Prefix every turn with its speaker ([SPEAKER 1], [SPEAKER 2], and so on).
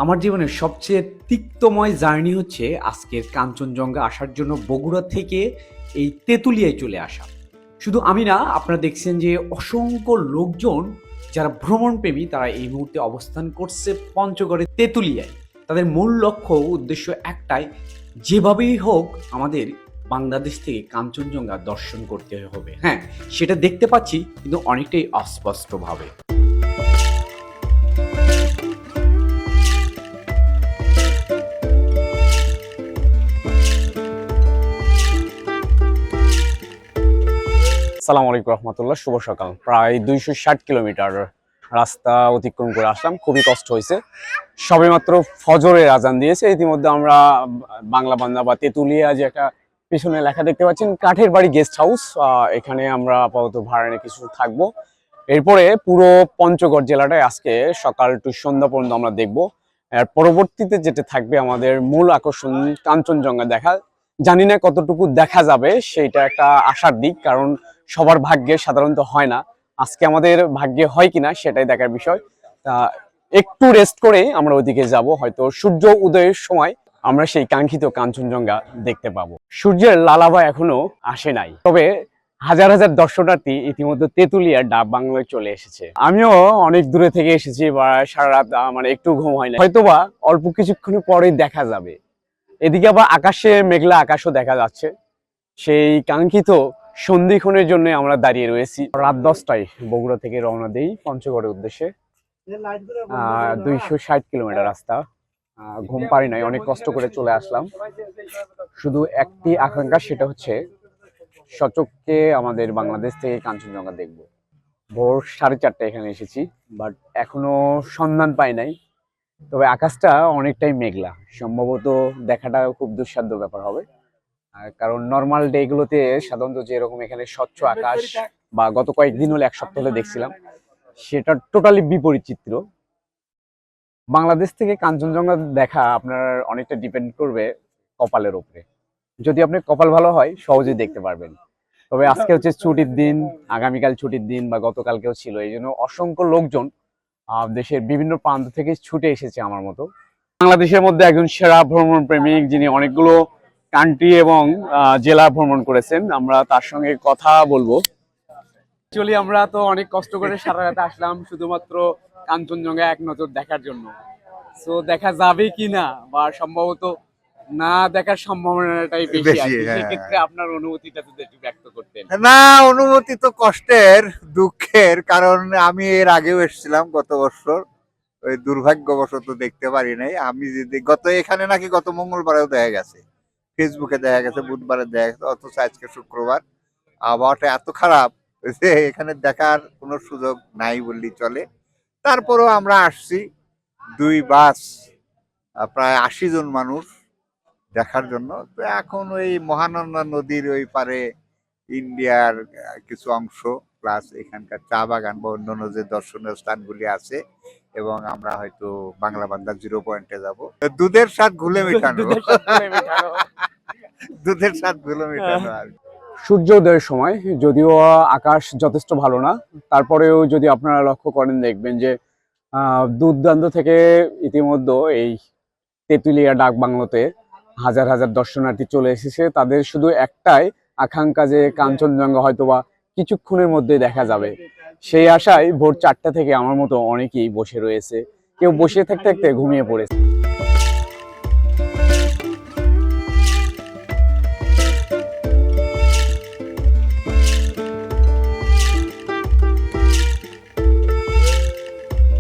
[SPEAKER 1] আমার জীবনের সবচেয়ে তিক্তময় জার্নি হচ্ছে আজকের কাঞ্চনজঙ্ঘা আসার জন্য বগুড়া থেকে এই তেঁতুলিয়ায় চলে আসা। শুধু আমি না, আপনারা দেখছেন যে অসংখ্য লোকজন যারা ভ্রমণপ্রেমী তারা এই মুহূর্তে অবস্থান করছে পঞ্চগড়ের তেঁতুলিয়ায়। তাদের মূল লক্ষ্য উদ্দেশ্য একটাই, যেভাবেই হোক আমাদের বাংলাদেশ থেকে কাঞ্চনজঙ্ঘা দর্শন করতে হবে। হ্যাঁ, সেটা দেখতে পাচ্ছি, কিন্তু অনেকটাই অস্পষ্টভাবে।
[SPEAKER 2] আসসালামু আলাইকুম রহমতুল্লাহ, শুভ সকাল। প্রায় 260 কিলোমিটার রাস্তা অতিক্রম করে আসলাম, খুবই কষ্ট হয়েছে। সবেমাত্র ফজরের আজান দিয়েছে। ইতিমধ্যে আমরা বাংলা বান্দা বা তেঁতুলিয়া যে একটা পিছনে লেখা দেখতে পাচ্ছেন, কাঠের বাড়ি গেস্ট হাউস, এখানে আমরা আপাতত ভাড়া নিয়ে কিছু থাকবো। এরপরে পুরো পঞ্চগড় জেলাটায় আজকে সকাল টু সন্ধ্যা পর্যন্ত আমরা দেখবো। আর পরবর্তীতে যেটা থাকবে আমাদের মূল আকর্ষণ কাঞ্চনজঙ্ঘা দেখা। জানি না কতটুকু দেখা যাবে, সেইটা একটা আশার দিক, কারণ সবার ভাগ্যে সাধারণত হয় না। আজকে আমাদের ভাগ্যে হয় কিনা সেটাই দেখার বিষয়। তা একটু রেস্ট করে আমরা ওইদিকে যাব, হয়তো সূর্য উদয়ের সময় আমরা সেই কাঙ্ক্ষিত কাঞ্চনজঙ্ঘা দেখতে পাবো। সূর্যের লালাভা এখনো আসে নাই, তবে হাজার হাজার দর্শনার্থী ইতিমধ্যে তেঁতুলিয়ার ডাব বাংলায় চলে এসেছে। আমিও অনেক দূরে থেকে এসেছি, বা সারা রাত মানে একটু ঘুম হয় না, হয়তোবা অল্প কিছুক্ষণ পরেই দেখা যাবে। এদিকে আবার আকাশে মেঘলা আকাশও দেখা যাচ্ছে। সেই কাঙ্ক্ষিত সন্ধিক্ষণের জন্য আমরা দাঁড়িয়ে রয়েছি। রাত 10টায় বগুড়া থেকে রওনা দেই পঞ্চগড়ের উদ্দেশ্যে। 260 কিলোমিটার রাস্তা। ঘুম পারি নাই, অনেক কষ্ট করে চলে আসলাম। শুধু একটি আকাঙ্ক্ষা, সেটা হচ্ছে সচক্ষে আমাদের বাংলাদেশ থেকে কাঞ্চনজঙ্ঘা দেখব। ভোর 4:30 এখানে এসেছি, বাট এখনো সন্ধান পাই নাই। তবে আকাশটা অনেকটাই মেঘলা, সম্ভবত দেখাটা খুব দুঃসাধ্য ব্যাপার হবে। কারণ নর্মাল ডে গুলোতে সাধারণত যেরকম এখানে স্বচ্ছ আকাশ, বা গত কয়েকদিন হলে এক সপ্তাহ হলে দেখছিলাম, সেটা টোটালি বিপরীত চিত্র। বাংলাদেশ থেকে কাঞ্চনজঙ্ঘা দেখা আপনার অনেকটা ডিপেন্ড করবে কপালের উপরে। যদি আপনার কপাল ভালো হয় সহজেই দেখতে পারবেন। তবে আজকে হচ্ছে ছুটির দিন, আগামীকাল ছুটির দিন, বা গতকালকেও ছিল, এই জন্য অসংখ্য লোকজন দেশের বিভিন্ন প্রান্ত থেকে ছুটে এসেছে আমার মতো। বাংলাদেশের মধ্যে একজন সেরা ভ্রমণ প্রেমিক, যিনি অনেকগুলো কান্ট্রি এবং জেলা ভ্রমণ করেছেন, আমরা তার সঙ্গে কথা বলবো। অ্যাকচুয়ালি আমরা তো অনেক কষ্ট করে সারা রাতে আসলাম শুধুমাত্র কাঞ্চনজঙ্ঘা এক নজর দেখার জন্য। সো দেখা যাবে কিনা, বা সম্ভবত না দেখার সম্ভাবনাটাই বেশি আর কি। সেক্ষেত্রে আপনার অনুভূতিটা যদি একটু ব্যক্ত করতেন।
[SPEAKER 3] না, অনুভূতি তো কষ্টের, দুঃখের, কারণ আমি এর আগেও এসেছিলাম গত বছর, ওই দুর্ভাগ্যবশত দেখতে পারি নাই। আমি যদি এখানে নাকি গত মঙ্গলবারেও দেখা গেছে, ফেসবুকে দেখা গেছে, বুধবারে দেখা গেছে, অথচ আজকে শুক্রবার। আবহাওয়াটা এত খারাপ যে এখানে দেখার কোনো সুযোগ নাই বললেই চলে। তারপরেও আমরা আসছি, 2 বাস, প্রায় 80 জন মানুষ দেখার জন্য। তো এখন ওই মহানন্দা নদীর ওই পারে ইন্ডিয়ার কিছু অংশ, প্লাস এখানকার চা বাগান বা অন্যান্য যে দর্শনীয় স্থানগুলি আছে, এবং আমরা হয়তো বাংলা বান্দা 0 পয়েন্টে যাব। দুধের স্বাদ ঘুলে মেটানো, দুধের স্বাদ ঘুলে মেটানো আর কি।
[SPEAKER 2] সূর্য উদয়ের সময়, যদিও আকাশ যথেষ্ট ভালো না, তারপরেও যদি আপনারা লক্ষ্য করেন দেখবেন যে দূর দূরান্ত থেকে ইতিমধ্যে এই তেঁতুলিয়া ডাক বাংলোতে হাজার হাজার দর্শনার্থী চলে এসেছে। তাদের শুধু একটাই আকাঙ্ক্ষা যে কাঞ্চনজঙ্ঘা হয়তোবা কিছুক্ষণের মধ্যে দেখা যাবে। সেই আশায় ভোর 4টা থেকে আমার মতো অনেকেই বসে রয়েছে, কেউ বসে থাকতে থাকতে ঘুমিয়ে পড়েছে।